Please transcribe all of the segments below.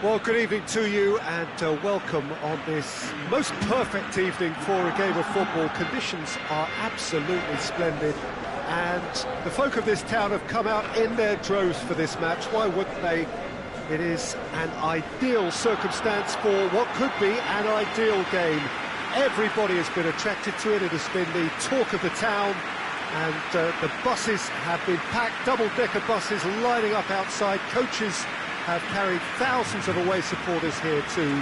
Well, good evening to you and welcome on this most perfect evening for a game of football. Conditions are absolutely splendid and the folk of this town have come out in their droves for this match. Why wouldn't they? It is an ideal circumstance for what could be an ideal game. Everybody has been attracted to it. It has been the talk of the town, and the buses have been packed, double-decker buses lining up outside. Coaches have carried thousands of away supporters here too,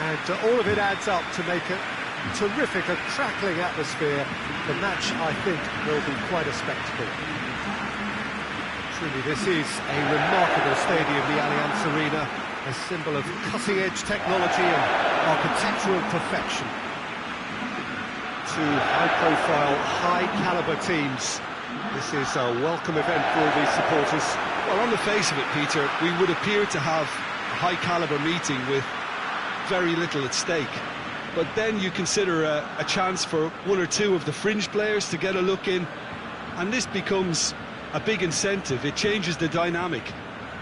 and all of it adds up to make a terrific, a crackling atmosphere. The match, I think, will be quite a spectacle. Truly, this is a remarkable stadium, the Allianz Arena, a symbol of cutting-edge technology and architectural perfection. Two high-profile, high-caliber teams. This is a welcome event for all these supporters. Well, on the face of it, Peter, we would appear to have a high-caliber meeting with very little at stake. But then you consider a chance for one or two of the fringe players to get a look in, and this becomes a big incentive. It changes the dynamic.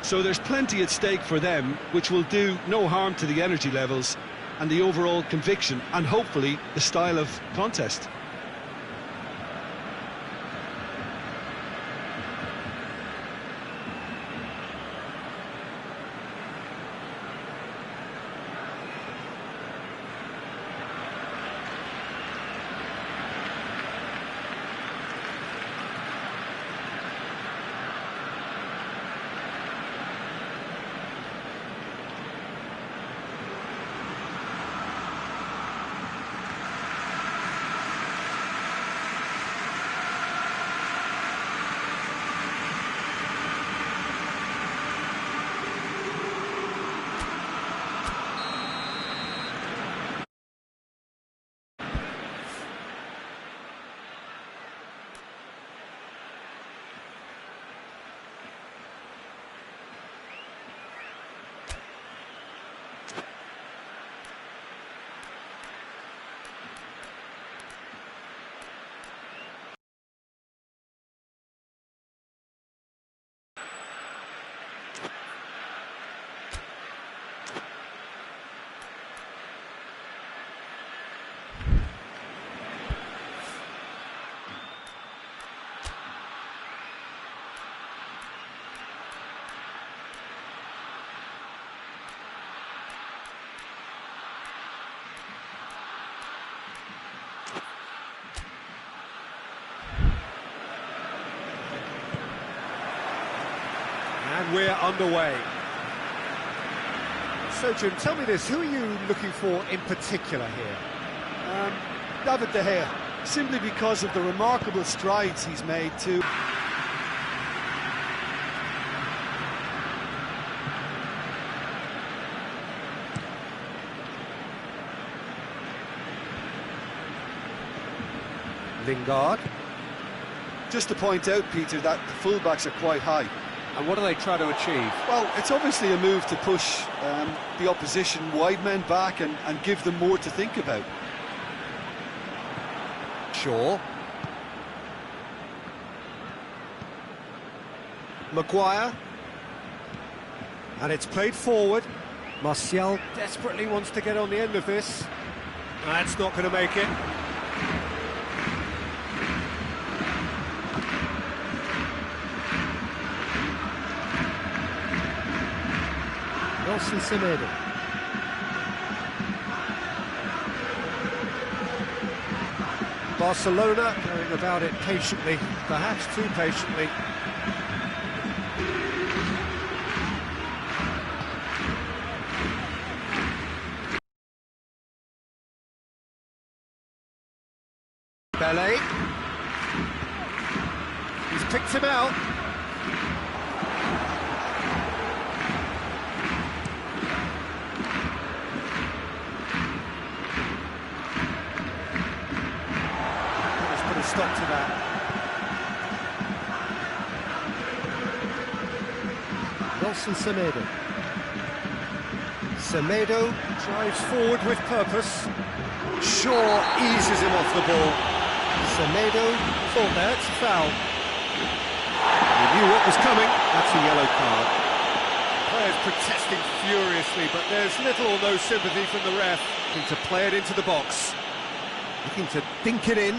So there's plenty at stake for them, which will do no harm to the energy levels and the overall conviction, and hopefully the style of contest. And we're underway. So, Jim, tell me this, who are you looking for in particular here? David De Gea, simply because of the remarkable strides he's made to... Lingard. Just to point out, Peter, that the fullbacks are quite high. And what do they try to achieve? Well, it's obviously a move to push the opposition wide men back and give them more to think about. Shaw. Maguire. And it's played forward. Martial desperately wants to get on the end of this. That's not going to make it. Nelson Semedo. Barcelona going about it patiently, perhaps too patiently. Bellet. He's picked him out. Stop to that. Nelson Semedo. Semedo drives forward with purpose. Shaw eases him off the ball. Semedo thought there, it's a foul. He knew what was coming. That's a yellow card. Players protesting furiously, but there's little or no sympathy from the ref. Looking to play it into the box. Looking to dink it in.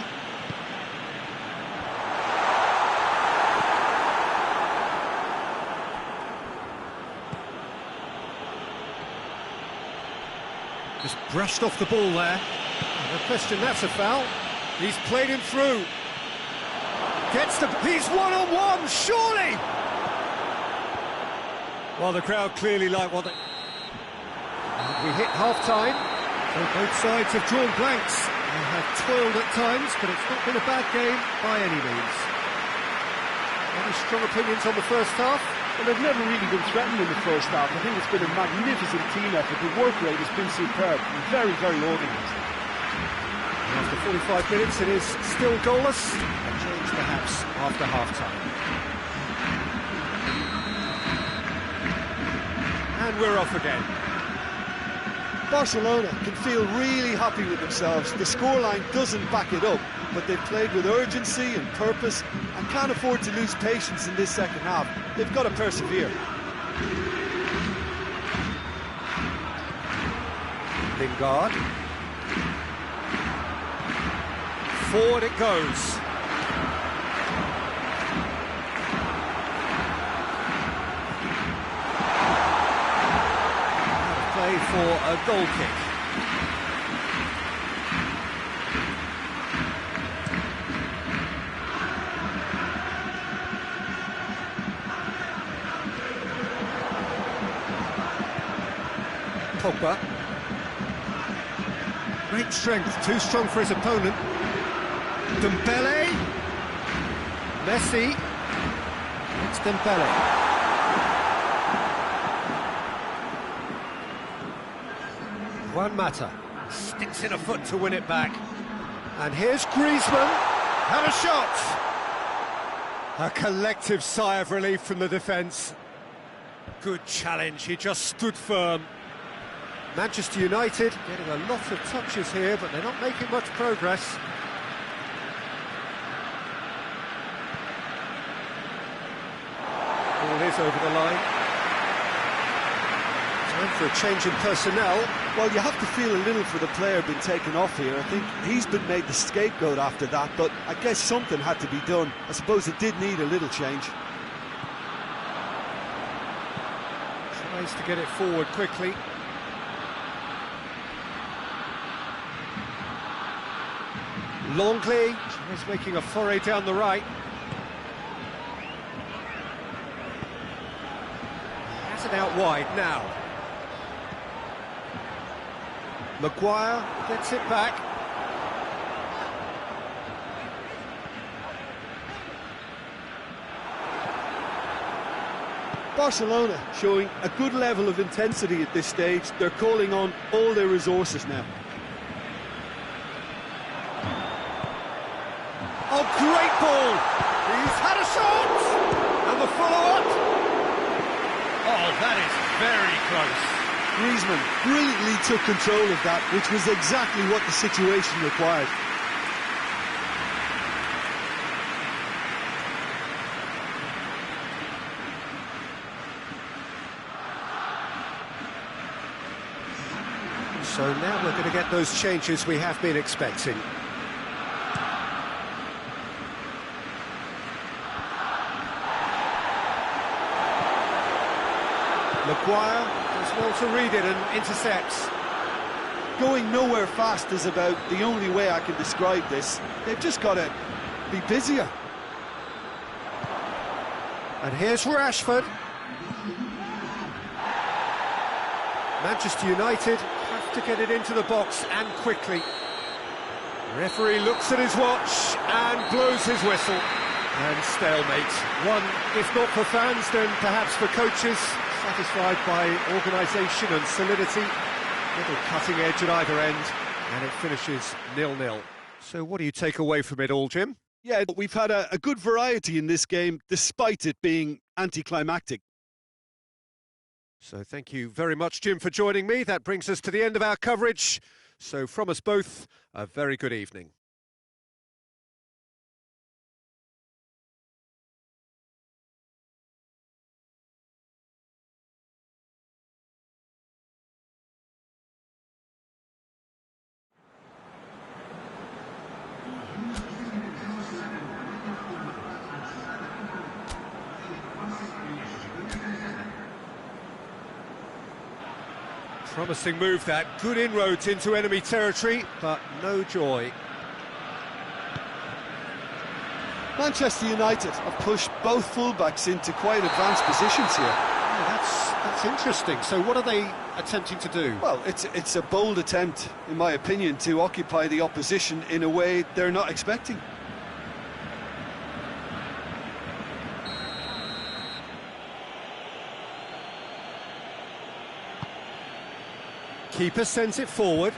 Just brushed off the ball there. No question, that's a foul. He's played him through. Gets the... He's one-on-one, surely! Well, the crowd clearly like what they... And we hit half-time. So both sides have drawn blanks. They have toiled at times, but it's not been a bad game by any means. Any strong opinions on the first half? Well, they've never really been threatened in the first half. I think it's been a magnificent team effort. The work rate has been superb and very, very organised. After 45 minutes, it is still goalless. A change perhaps after half-time. And we're off again. Barcelona can feel really happy with themselves. The scoreline doesn't back it up, but they've played with urgency and purpose and can't afford to lose patience in this second half. They've got to persevere. Lingard. Forward it goes. Play for a goal kick. Pogba. Great strength, too strong for his opponent. Dembele. Messi. It's Dembele. Juan Mata sticks in a foot to win it back. And here's Griezmann. Have a shot. A collective sigh of relief from the defence. Good challenge, he just stood firm. Manchester United getting a lot of touches here, but they're not making much progress. Ball is over the line. Time for a change in personnel. Well, you have to feel a little for the player being taken off here. I think he's been made the scapegoat after that, but I guess something had to be done. I suppose it did need a little change. Tries to get it forward quickly. Longley is making a foray down the right. Has it out wide now. Maguire gets it back. Barcelona showing a good level of intensity at this stage. They're calling on all their resources now. Oh, great ball! He's had a shot! And the follow-up! Oh, that is very close. Griezmann brilliantly took control of that, which was exactly what the situation required. So now we're going to get those changes we have been expecting. Maguire does well to read it and intercepts. Going nowhere fast is about the only way I can describe this. They've just got to be busier. And here's Rashford. Manchester United have to get it into the box and quickly. The referee looks at his watch and blows his whistle. And stalemate. One, if not for fans, then perhaps for coaches. Satisfied by organisation and solidity. Little cutting edge at either end, and it finishes 0-0. So what do you take away from it all, Jim? Yeah, we've had a good variety in this game, despite it being anticlimactic. So thank you very much, Jim, for joining me. That brings us to the end of our coverage. So from us both, a very good evening. Promising move that, good inroads into enemy territory, but no joy. Manchester United have pushed both fullbacks into quite advanced positions here. Yeah, that's interesting. So what are they attempting to do? Well, it's a bold attempt, in my opinion, to occupy the opposition in a way they're not expecting. Keeper sends it forward.